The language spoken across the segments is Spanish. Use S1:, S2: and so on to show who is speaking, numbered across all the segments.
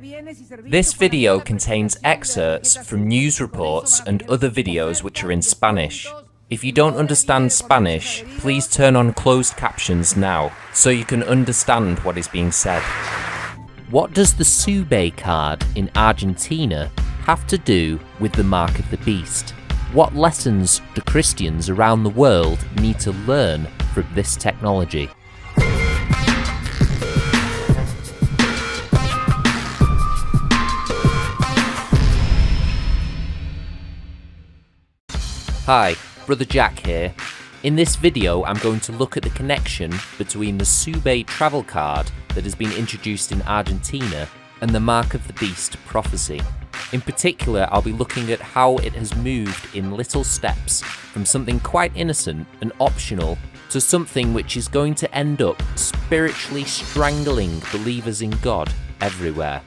S1: This video contains excerpts from news reports and other videos which are in Spanish. If you don't understand Spanish, please turn on closed captions now, so you can understand what is being said. What does the SUBE card in Argentina have to do with the Mark of the Beast? What lessons do Christians around the world need to learn from this technology? Hi, Brother Jack here. In this video I'm going to look at the connection between the SUBE travel card that has been introduced in Argentina and the Mark of the Beast prophecy. In particular, I'll be looking at how it has moved in little steps from something quite innocent and optional to something which is going to end up spiritually strangling believers in God everywhere.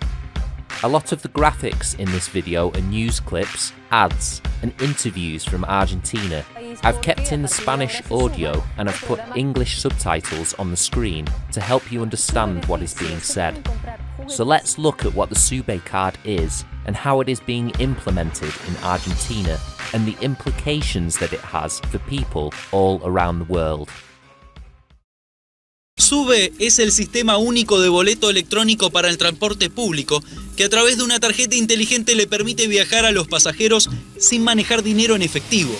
S1: A lot of the graphics in this video are news clips, ads, and interviews from Argentina. I've kept in the Spanish audio and I've put English subtitles on the screen to help you understand what is being said. So let's look at what the SUBE card is and how it is being implemented in Argentina and the implications that it has for people all around the world.
S2: SUBE es el sistema único de boleto electrónico para el transporte público que a través de una tarjeta inteligente le permite viajar a los pasajeros sin manejar dinero en efectivo.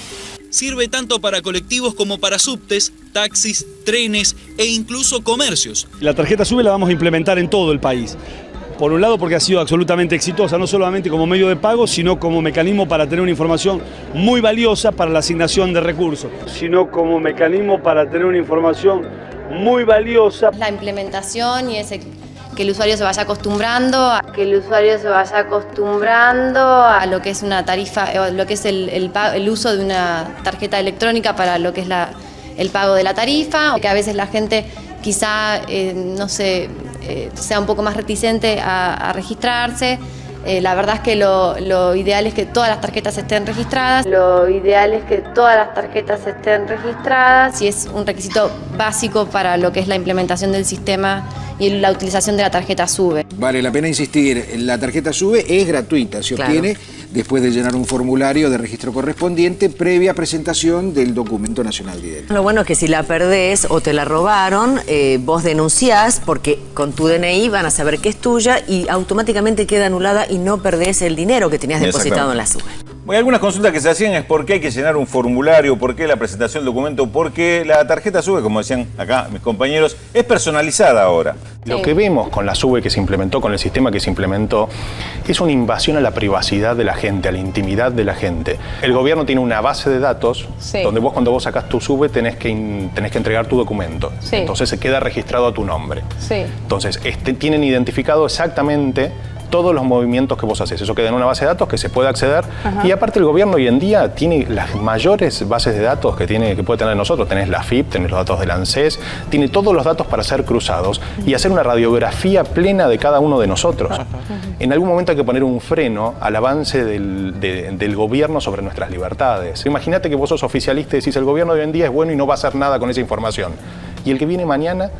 S2: Sirve tanto para colectivos como para subtes, taxis, trenes e incluso comercios.
S3: La tarjeta SUBE la vamos a implementar en todo el país. Por un lado porque ha sido absolutamente exitosa, no solamente como medio de pago, sino como mecanismo para tener una información muy valiosa para la asignación de recursos.
S4: La implementación y que el usuario se vaya acostumbrando a lo que es una tarifa, lo que es el uso de una tarjeta electrónica para lo que es el pago de la tarifa, que a veces la gente quizá sea un poco más reticente a registrarse. La verdad es que lo ideal es que todas las tarjetas estén registradas. Y es un requisito básico para lo que es la implementación del sistema y la utilización de la tarjeta SUBE.
S5: Vale la pena insistir, la tarjeta SUBE es gratuita, se obtiene después de llenar un formulario de registro correspondiente previa presentación del documento nacional de identidad.
S6: Lo bueno es que si la perdés o te la robaron, vos denunciás porque con tu DNI van a saber que es tuya y automáticamente queda anulada y no perdés el dinero que tenías depositado en la SUBE.
S7: Bueno, algunas consultas que se hacían es por qué hay que llenar un formulario, por qué la presentación del documento, porque la tarjeta SUBE, como decían acá mis compañeros, es personalizada ahora.
S8: Lo que vemos con la SUBE que se implementó, con el sistema que se implementó, es una invasión a la privacidad de la gente, a la intimidad de la gente. El gobierno tiene una base de datos donde vos cuando vos sacás tu SUBE tenés que entregar tu documento. Entonces se queda registrado a tu nombre. Entonces tienen identificado exactamente todos los movimientos que vos haces. Eso queda en una base de datos que se puede acceder. Y aparte el gobierno hoy en día tiene las mayores bases de datos que puede tener nosotros. Tenés la AFIP, tenés los datos del ANSES, tiene todos los datos para ser cruzados y hacer una radiografía plena de cada uno de nosotros. En algún momento hay que poner un freno al avance del gobierno sobre nuestras libertades. Imagínate que vos sos oficialista y decís el gobierno de hoy en día es bueno y no va a hacer nada con esa información. Y el que viene mañana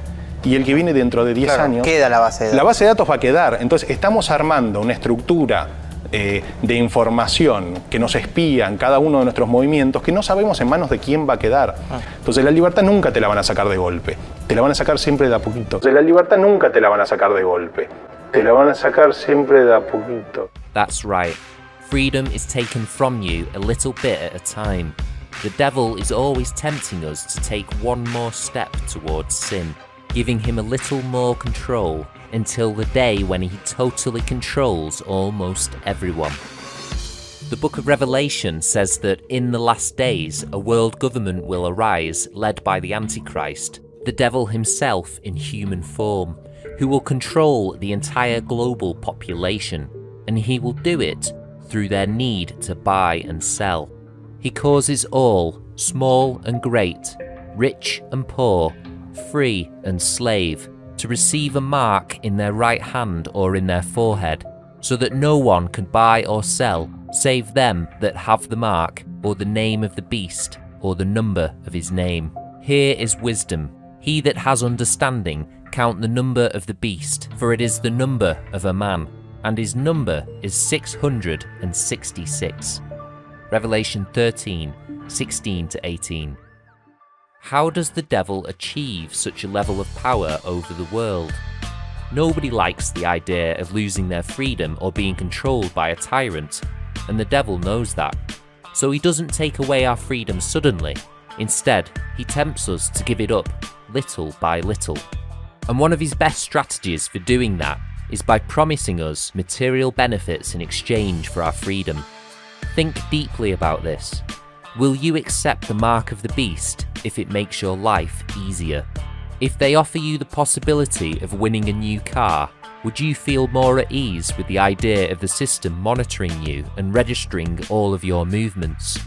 S8: y el que viene dentro de 10 años,
S9: queda la base de datos.
S8: La base de datos va a quedar. Entonces estamos armando una estructura de información que nos espían cada uno de nuestros movimientos que no sabemos en manos de quién va a quedar. Entonces la libertad nunca te la van a sacar de golpe. Te la van a sacar siempre de a poquito. Entonces la libertad nunca te la van a sacar de golpe. Te la van a sacar siempre de a poquito.
S1: That's right. Freedom is taken from you a little bit at a time. The devil is always tempting us to take one more step towards sin, giving him a little more control until the day when he totally controls almost everyone. The book of Revelation says that in the last days a world government will arise led by the Antichrist, the devil himself in human form, who will control the entire global population, and he will do it through their need to buy and sell. He causes all, small and great, rich and poor, free and slave, to receive a mark in their right hand or in their forehead, so that no one can buy or sell save them that have the mark or the name of the beast or the number of his name. Here is wisdom. He that has understanding count the number of the beast, for it is the number of a man, and his number is 666. Revelation 13, 16 to 18. How does the devil achieve such a level of power over the world? Nobody likes the idea of losing their freedom or being controlled by a tyrant, and the devil knows that. So he doesn't take away our freedom suddenly. Instead, he tempts us to give it up, little by little. And one of his best strategies for doing that is by promising us material benefits in exchange for our freedom. Think deeply about this. Will you accept the mark of the beast if it makes your life easier? If they offer you the possibility of winning a new car, would you feel more at ease with the idea of the system monitoring you and registering all of your movements?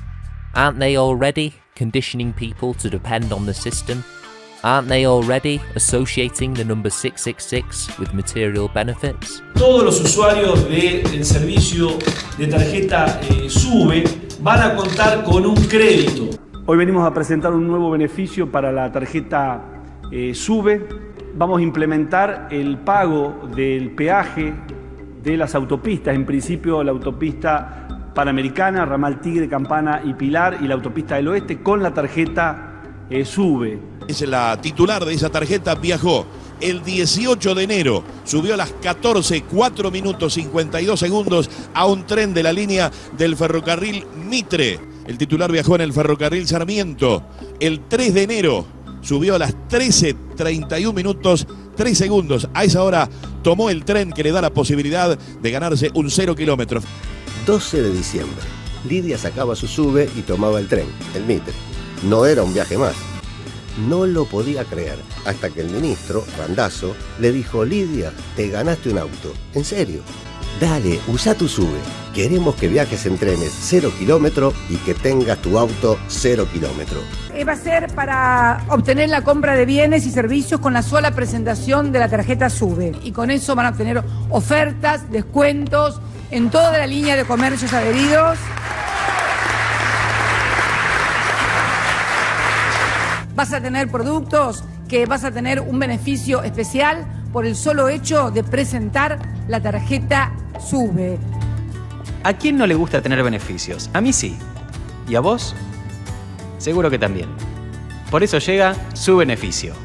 S1: Aren't they already conditioning people to depend on the system? Aren't they already associating the number 666 with material benefits?
S3: Todos los usuarios del servicio de tarjeta SUBE van a contar con un crédito. Hoy venimos a presentar un nuevo beneficio para la tarjeta SUBE. Vamos a implementar el pago del peaje de las autopistas, en principio la autopista Panamericana, Ramal Tigre, Campana y Pilar, y la autopista del Oeste con la tarjeta SUBE.
S9: La titular de esa tarjeta viajó el 18 de enero, subió a las 14, 4 minutos 52 segundos a un tren de la línea del ferrocarril Mitre. El titular viajó en el ferrocarril Sarmiento. El 3 de enero subió a las 13:31 minutos 3 segundos. A esa hora tomó el tren que le da la posibilidad de ganarse un 0 kilómetros.
S10: 12 de diciembre. Lidia sacaba su SUBE y tomaba el tren, el Mitre. No era un viaje más. No lo podía creer, hasta que el ministro, Randazzo, le dijo: Lidia, te ganaste un auto. ¿En serio? Dale, usa tu SUBE. Queremos que viajes en trenes 0 kilómetro y que tengas tu auto 0 kilómetro.
S11: Va a ser para obtener la compra de bienes y servicios con la sola presentación de la tarjeta SUBE. Y con eso van a obtener ofertas, descuentos en toda la línea de comercios adheridos. Vas a tener productos que vas a tener un beneficio especial por el solo hecho de presentar la tarjeta SUBE.
S12: ¿A quién no le gusta tener beneficios? A mí sí. ¿Y a vos? Seguro que también. Por eso llega Su Beneficio.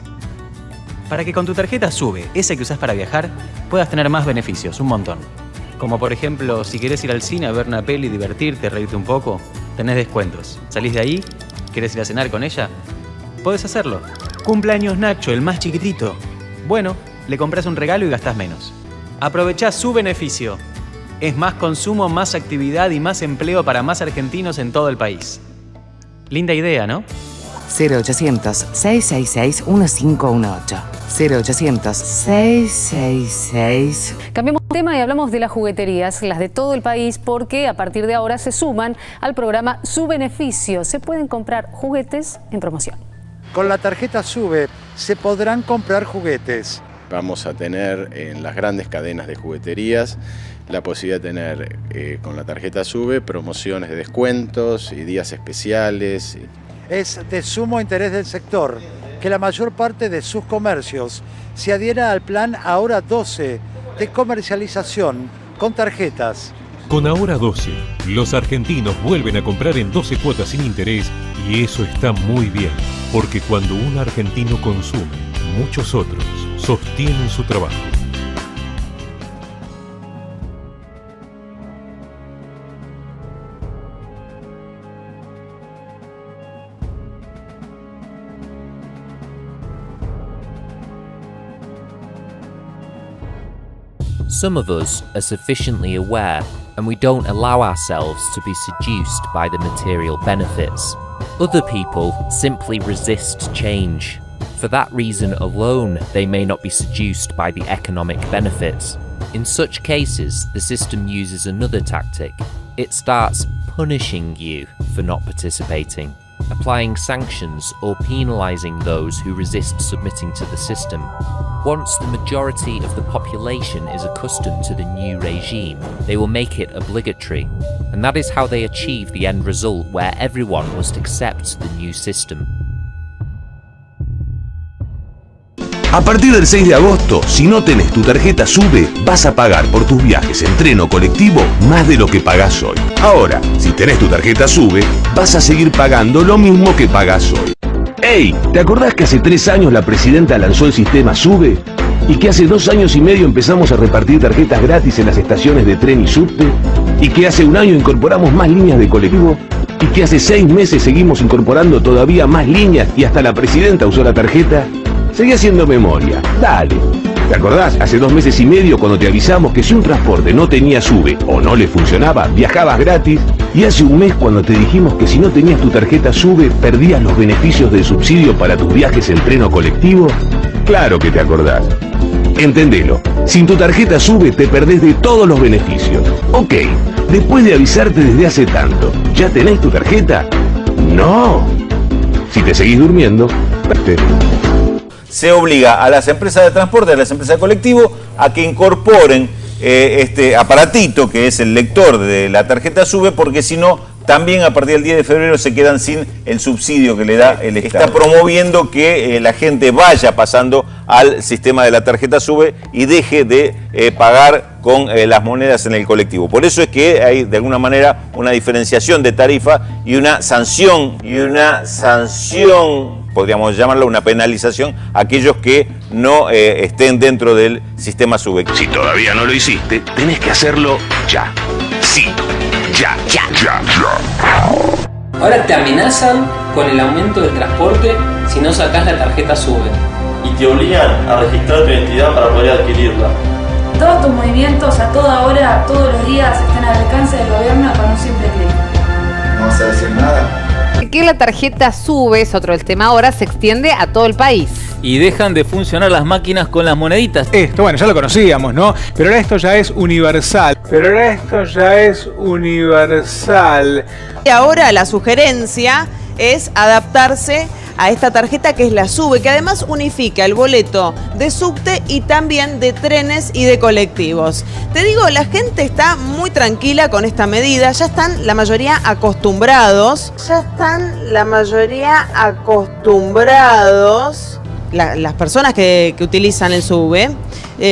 S12: Para que con tu tarjeta SUBE, esa que usás para viajar, puedas tener más beneficios, un montón. Como por ejemplo, si querés ir al cine a ver una peli, divertirte, reírte un poco, tenés descuentos. ¿Salís de ahí? ¿Querés ir a cenar con ella? Podés hacerlo. Cumpleaños Nacho, el más chiquitito. Bueno, le compras un regalo y gastás menos. Aprovechá Su Beneficio. Es más consumo, más actividad y más empleo para más argentinos en todo el país. Linda idea, ¿no?
S13: 0800-666-1518. 0800-666.
S14: Cambiamos de tema y hablamos de las jugueterías, las de todo el país, porque a partir de ahora se suman al programa Su Beneficio. Se pueden comprar juguetes en promoción.
S15: Con la tarjeta SUBE se podrán comprar juguetes.
S16: Vamos a tener en las grandes cadenas de jugueterías la posibilidad de tener con la tarjeta SUBE promociones de descuentos y días especiales.
S15: Es de sumo interés del sector que la mayor parte de sus comercios se adhiera al plan Ahora 12 de comercialización con tarjetas.
S17: Con Ahora 12, los argentinos vuelven a comprar en 12 cuotas sin interés y eso está muy bien, porque cuando un argentino consume, muchos otros sostienen su trabajo.
S1: Some of us are sufficiently aware and we don't allow ourselves to be seduced by the material benefits. Other people simply resist change. For that reason alone, they may not be seduced by the economic benefits. In such cases, the system uses another tactic. It starts punishing you for not participating, applying sanctions or penalising those who resist submitting to the system. Once the majority of the population is accustomed to the new regime, they will make it obligatory, and that is how they achieve the end result where everyone must accept the new system.
S18: A partir del 6 de agosto, si no tenés tu tarjeta SUBE, vas a pagar por tus viajes en tren o colectivo más de lo que pagás hoy. Ahora, si tenés tu tarjeta SUBE, vas a seguir pagando lo mismo que pagás hoy. ¡Ey! ¿Te acordás que hace 3 años la presidenta lanzó el sistema SUBE? ¿Y que hace 2 años y medio empezamos a repartir tarjetas gratis en las estaciones de tren y subte? ¿Y que hace 1 año incorporamos más líneas de colectivo? ¿Y que hace 6 meses seguimos incorporando todavía más líneas y hasta la presidenta usó la tarjeta? Seguí haciendo memoria, dale. ¿Te acordás? Hace 2 meses y medio cuando te avisamos que si un transporte no tenía SUBE o no le funcionaba, viajabas gratis. Y hace 1 mes cuando te dijimos que si no tenías tu tarjeta SUBE, perdías los beneficios del subsidio para tus viajes en tren o colectivo. Claro que te acordás. Entendelo, sin tu tarjeta SUBE te perdés de todos los beneficios. Ok, después de avisarte desde hace tanto, ¿ya tenés tu tarjeta? No. Si te seguís durmiendo,
S7: se obliga a las empresas de transporte, a las empresas de colectivo, a que incorporen este aparatito que es el lector de la tarjeta SUBE, porque si no, también a partir del 10 de febrero se quedan sin el subsidio que le da el Estado. Está promoviendo que la gente vaya pasando al sistema de la tarjeta SUBE y deje de pagar con las monedas en el colectivo. Por eso es que hay de alguna manera una diferenciación de tarifa y una sanción, podríamos llamarlo una penalización, a aquellos que no estén dentro del sistema SUBE.
S18: Si todavía no lo hiciste, tenés que hacerlo ya. Sí, ya.
S19: Ahora te amenazan con el aumento del transporte si no sacás la tarjeta SUBE.
S20: Y te obligan a registrar tu identidad para poder adquirirla.
S21: Todos tus movimientos a toda hora, todos los días, están al alcance del gobierno con un simple clic.
S5: ¿No vas a decir nada?
S22: Que la tarjeta SUBE, es otro del tema ahora, se extiende a todo el país.
S23: Y dejan de funcionar las máquinas con las moneditas.
S24: Esto, bueno, ya lo conocíamos, ¿no? Pero ahora esto ya es universal.
S25: Y ahora la sugerencia es adaptarse a esta tarjeta que es la SUBE, que además unifica el boleto de subte y también de trenes y de colectivos. Te digo, la gente está muy tranquila con esta medida, ya están la mayoría acostumbrados. Las personas que utilizan el SUBE,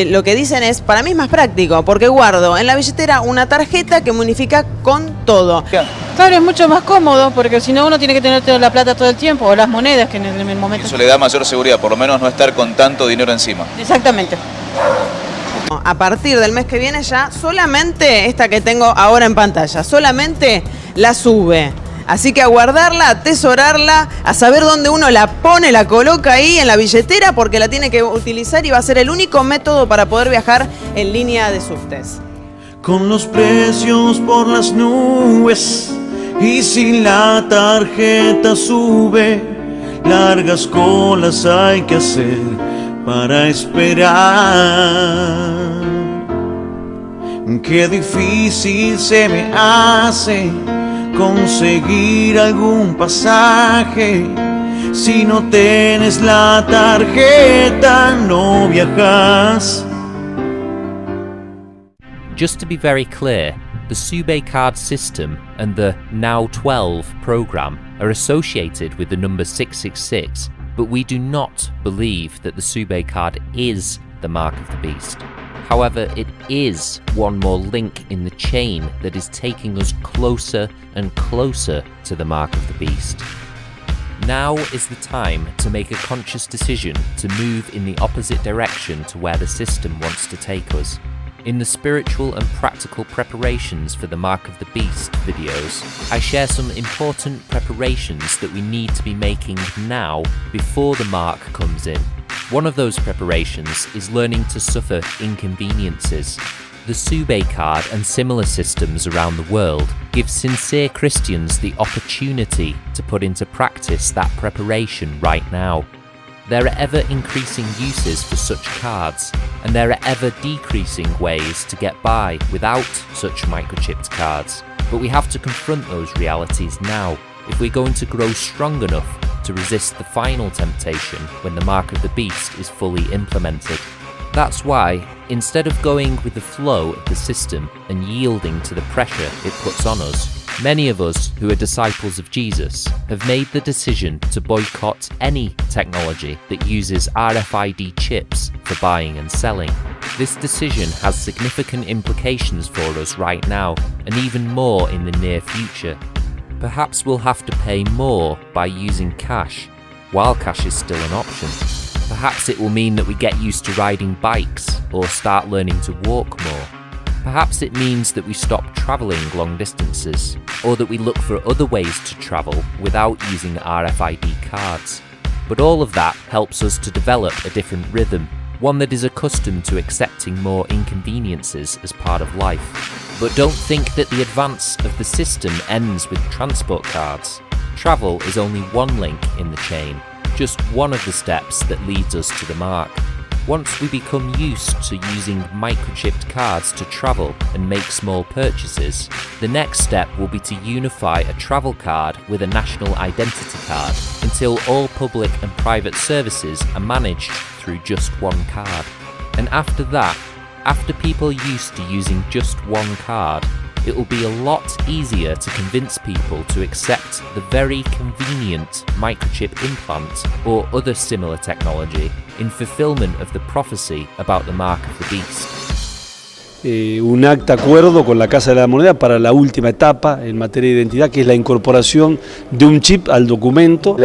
S25: lo que dicen es, para mí es más práctico, porque guardo en la billetera una tarjeta que me unifica con todo.
S26: Claro, es mucho más cómodo, porque si no uno tiene que tener toda la plata todo el tiempo, o las monedas que en el momento...
S27: Eso le da mayor seguridad, por lo menos no estar con tanto dinero encima.
S26: Exactamente.
S25: A partir del mes que viene ya, solamente esta que tengo ahora en pantalla, solamente la SUBE. Así que a guardarla, a atesorarla, a saber dónde uno la pone, la coloca ahí en la billetera, porque la tiene que utilizar y va a ser el único método para poder viajar en línea de subtes.
S28: Con los precios por las nubes y sin la tarjeta SUBE, largas colas hay que hacer para esperar. Qué difícil se me hace conseguir algún pasaje. Si no tienes la tarjeta, no viajas.
S1: Just to be very clear, the SUBE card system and the Now 12 program are associated with the number 666, but we do not believe that the SUBE card is the mark of the beast. However, it is one more link in the chain that is taking us closer and closer to the mark of the beast. Now is the time to make a conscious decision to move in the opposite direction to where the system wants to take us. In the spiritual and practical preparations for the Mark of the Beast videos, I share some important preparations that we need to be making now before the mark comes in. One of those preparations is learning to suffer inconveniences. The SUBE card and similar systems around the world give sincere Christians the opportunity to put into practice that preparation right now. There are ever-increasing uses for such cards, and there are ever-decreasing ways to get by without such microchipped cards. But we have to confront those realities now if we're going to grow strong enough to resist the final temptation when the Mark of the Beast is fully implemented. That's why, instead of going with the flow of the system and yielding to the pressure it puts on us, Many of us who are disciples of Jesus have made the decision to boycott any technology that uses RFID chips for buying and selling. This decision has significant implications for us right now, and even more in the near future. Perhaps we'll have to pay more by using cash, while cash is still an option. Perhaps it will mean that we get used to riding bikes or start learning to walk more. Perhaps it means that we stop travelling long distances, or that we look for other ways to travel without using RFID cards. But all of that helps us to develop a different rhythm, one that is accustomed to accepting more inconveniences as part of life. But don't think that the advance of the system ends with transport cards. Travel is only one link in the chain, just one of the steps that leads us to the mark. Once we become used to using microchipped cards to travel and make small purchases, the next step will be to unify a travel card with a national identity card until all public and private services are managed through just one card. And after that, after people are used to using just one card, it will be a lot easier to convince people to accept the very convenient microchip implant or other similar technology in fulfillment of the prophecy about the mark of the beast.
S2: Un acta acuerdo con la Casa de la Moneda para la última etapa en materia de identidad, que es la incorporación de un chip al documento,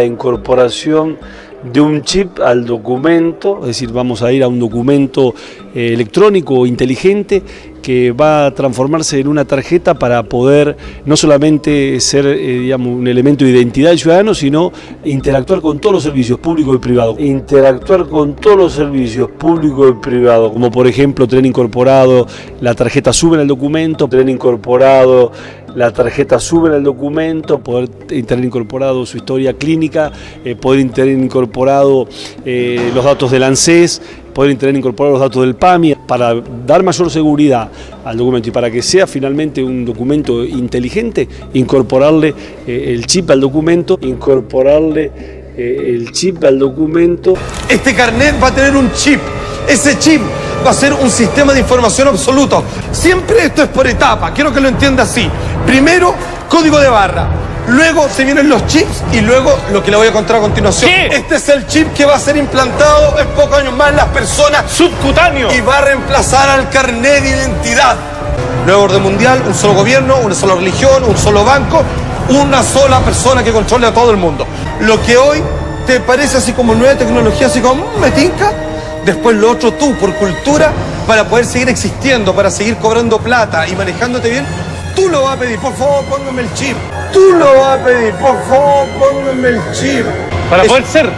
S2: es decir, vamos a ir a un documento electrónico inteligente que va a transformarse en una tarjeta para poder no solamente ser un elemento de identidad del ciudadano, sino interactuar con todos los servicios públicos y privados. Como por ejemplo tener incorporado la tarjeta SUBE en el documento, poder tener incorporado su historia clínica, poder tener incorporado los datos del ANSES, poder tener incorporados los datos del PAMI, para dar mayor seguridad al documento y para que sea finalmente un documento inteligente, incorporarle el chip al documento,
S3: Este carnet va a tener un chip. Ese chip va a ser un sistema de información absoluto. Siempre esto es por etapa, quiero que lo entienda así. Primero, código de barra. Luego se vienen los chips y luego lo que le voy a contar a continuación. ¿Qué? Este es el chip que va a ser implantado en pocos años más en las personas. Subcutáneo. Y va a reemplazar al carnet de identidad. Nuevo orden mundial, un solo gobierno, una sola religión, un solo banco, una sola persona que controle a todo el mundo. Lo que hoy te parece así como nueva tecnología, así como me tinca, después lo otro tú, por cultura, para poder seguir existiendo, para seguir cobrando plata y manejándote bien, tú lo vas a pedir, por favor, póngame el chip. Para poder ser.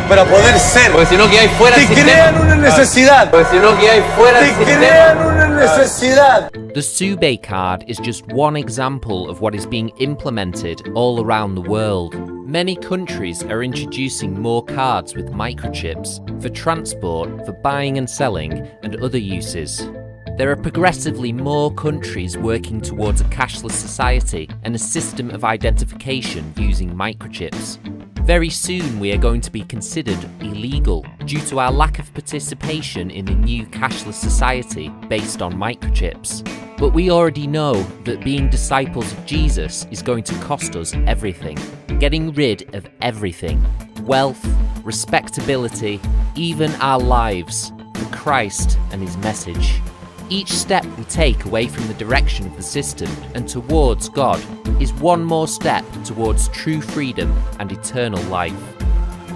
S23: Porque si no, que hay fuera del sistema.
S3: Te crean una necesidad.
S23: Porque si no, que hay fuera del sistema.
S3: Te crean una necesidad.
S1: The SUBE card is just one example of what is being implemented all around the world. Many countries are introducing more cards with microchips for transport, for buying and selling, and other uses. There are progressively more countries working towards a cashless society and a system of identification using microchips. Very soon we are going to be considered illegal due to our lack of participation in the new cashless society based on microchips. But we already know that being disciples of Jesus is going to cost us everything. Getting rid of everything. Wealth, respectability, even our lives, for Christ and his message. Each step we take away from the direction of the system and towards God is one more step towards true freedom and eternal life.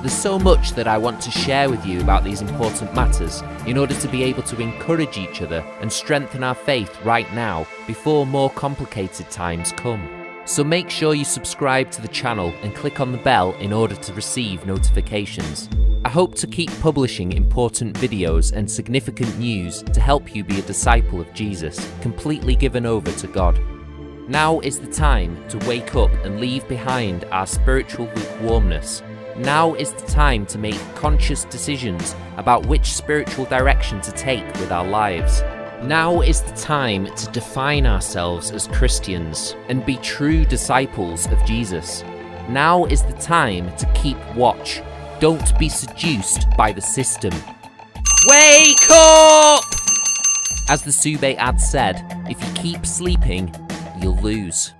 S1: There's so much that I want to share with you about these important matters in order to be able to encourage each other and strengthen our faith right now before more complicated times come. So make sure you subscribe to the channel and click on the bell in order to receive notifications. I hope to keep publishing important videos and significant news to help you be a disciple of Jesus, completely given over to God. Now is the time to wake up and leave behind our spiritual lukewarmness. Now is the time to make conscious decisions about which spiritual direction to take with our lives. Now is the time to define ourselves as Christians and be true disciples of Jesus. Now is the time to keep watch. Don't be seduced by the system. Wake up! As the SUBE ad said, if you keep sleeping, you'll lose.